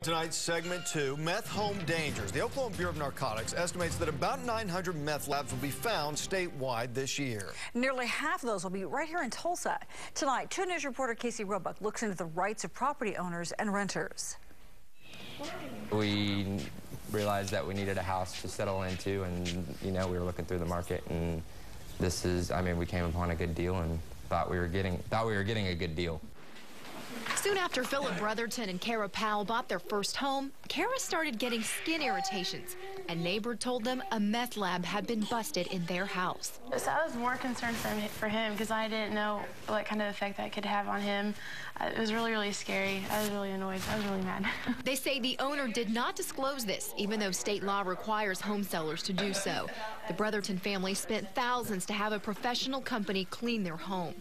Tonight's segment 2, meth home dangers. The Oklahoma Bureau of Narcotics estimates that about 900 meth labs will be found statewide this year. Nearly half of those will be right here in Tulsa. Tonight, 2 News reporter Casey Roebuck looks into the rights of property owners and renters. We realized that we needed a house to settle into, and we were looking through the market, and we came upon a good deal and thought we were getting a good deal. Soon after Philip Brotherton and Kara Powell bought their first home, Kara started getting skin irritations. A neighbor told them a meth lab had been busted in their house. So I was more concerned for him because I didn't know what kind of effect that could have on him. It was really, really scary. I was really annoyed. I was really mad. They say the owner did not disclose this, even though state law requires home sellers to do so. The Brotherton family spent thousands to have a professional company clean their home.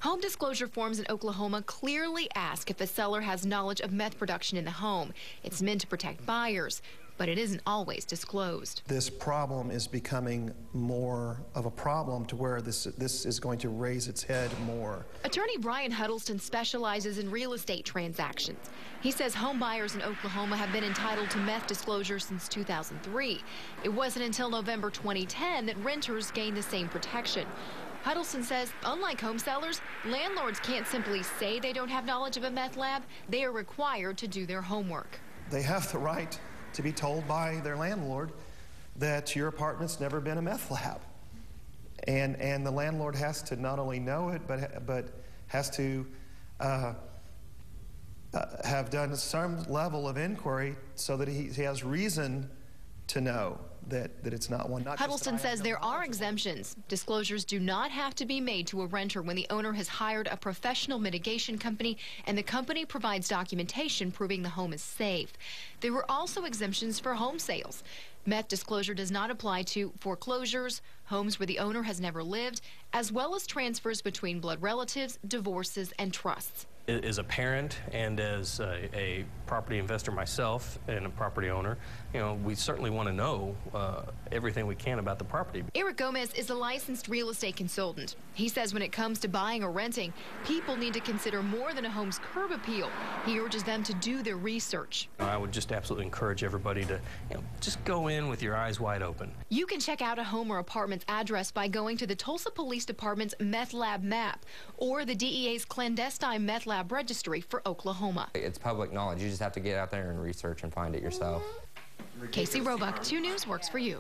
Home disclosure forms in Oklahoma clearly ask if a seller has knowledge of meth production in the home. It's meant to protect buyers, but it isn't always disclosed. This problem is becoming more of a problem to where this is going to raise its head more. Attorney Brian Huddleston specializes in real estate transactions. He says home buyers in Oklahoma have been entitled to meth disclosure since 2003. It wasn't until November 2010 that renters gained the same protection. Huddleston says, unlike home sellers, landlords can't simply say they don't have knowledge of a meth lab. They are required to do their homework. They have the right to be told by their landlord that your apartment's never been a meth lab. And the landlord has to not only know it, but has to have done some level of inquiry so that he has reason to know that it's not one. Huddleston says there are exemptions. Disclosures do not have to be made to a renter when the owner has hired a professional mitigation company and the company provides documentation proving the home is safe. There were also exemptions for home sales. Meth disclosure does not apply to foreclosures, homes where the owner has never lived, as well as transfers between blood relatives, divorces, and trusts. As a parent and as a property investor myself and a property owner, we certainly want to know everything we can about the property. Eric Gomez is a licensed real estate consultant. He says when it comes to buying or renting, people need to consider more than a home's curb appeal. He urges them to do their research. I would just absolutely encourage everybody to just go in with your eyes wide open. You can check out a home or apartment's address by going to the Tulsa Police Department's meth lab map or the DEA's clandestine meth lab registry for Oklahoma. It's public knowledge. You just have to get out there and research and find it yourself. Casey Roebuck, 2 News works for you.